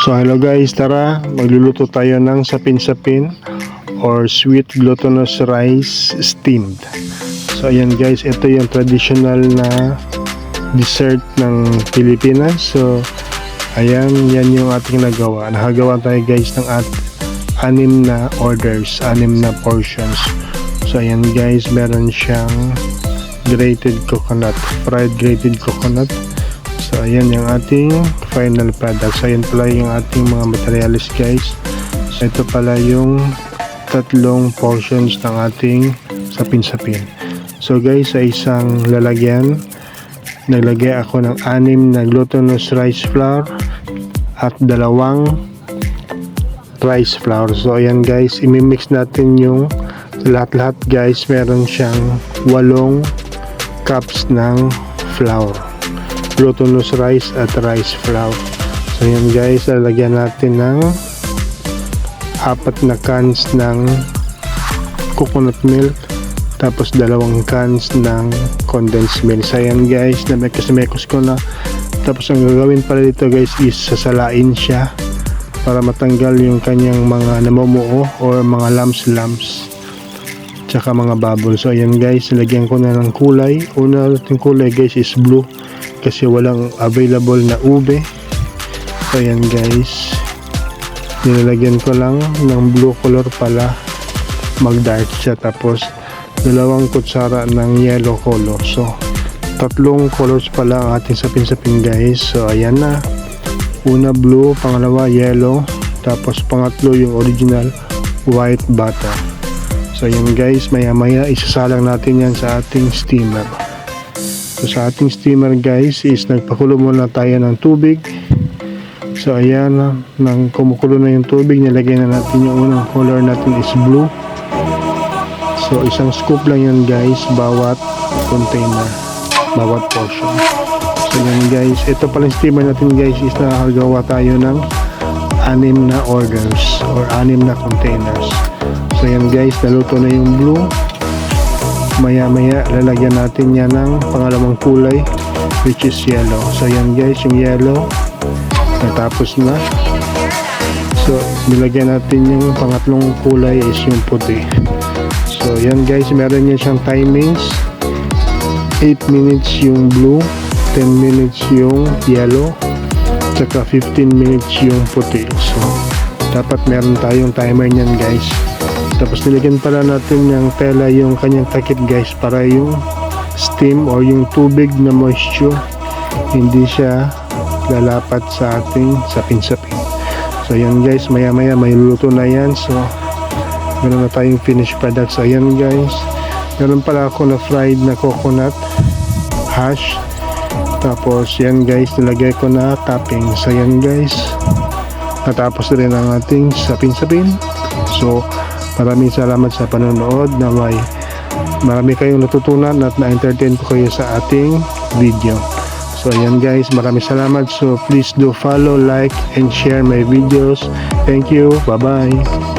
So hello guys, tara magluluto tayo ng sapin-sapin or sweet glutinous rice steamed. So ayan guys, ito yung traditional na dessert ng Pilipinas. So ayan, yan yung ating nagawa. Nakagawa tayo guys ng 6 na orders, 6 na portions. So ayan guys, meron siyang grated coconut, fried grated coconut. So ayan yung ating final product. So ayan pala yung ating mga materials guys. So ito pala yung 3 portions ng ating sapin-sapin. So guys, sa isang lalagyan naglagay ako ng 6 na glutinous rice flour at 2 rice flour. So ayan guys, imimix natin yung lahat-lahat guys. Meron siyang 8 cups ng flour, glutinous rice at rice flour. So yan guys, lalagyan natin ng 4 na cans ng coconut milk, tapos 2 cans ng condensed milk. So yan guys, namekos ko na. Tapos ang gagawin pala dito guys is sasalain siya para matanggal yung kanyang mga namumuo or mga lumps tsaka mga bubble. So ayan guys, nilagyan ko na ng kulay. Una natin kulay guys is blue kasi walang available na ube. So ayan guys, nilalagyan ko lang ng blue color pala, mag dark siya. Tapos 2 kutsara ng yellow color. So 3 colors pala ang ating sapin-sapin guys. So ayan na, una blue, pangalawa yellow, tapos pangatlo yung original white butter. So ayan guys, maya maya isasalang natin yan sa ating steamer. So sa ating steamer guys is nagpakulo muna tayo ng tubig. So ayan, nang kumukulo na yung tubig, nilagay na natin yung unang color natin is blue. So isang scoop lang yan guys bawat container, bawat portion. So yan guys, ito pala yung steamer natin guys is nakagawa tayo ng 6 na orders or 6 na containers. So yan guys, naluto na yung blue. Maya maya lalagyan natin yan ng pangalawang kulay which is yellow. So yan guys, yung yellow natapos na. So nilagyan natin yung pangatlong kulay is yung puti. So yan guys, meron yan siyang timings, 8 minutes yung blue, 10 minutes yung yellow, tsaka 15 minutes yung puti. So dapat meron tayong timer niyan guys. Tapos nilagyan pala natin ng tela yung kanyang takip guys para yung steam or yung tubig na moisture hindi siya lalapat sa ating sapin-sapin. So yan guys, maya maya may luto na yan. So meron na tayong finished product. So yan guys, meron pala ako na fried na coconut hash. Tapos yan guys, nilagay ko na topping. So yan guys, natapos rin ang ating sapin-sapin. So maraming salamat sa panonood, na marami kayong natutunan at na-entertain ko kayo sa ating video. So ayan guys, maraming salamat. So please do follow, like and share my videos. Thank you, bye bye.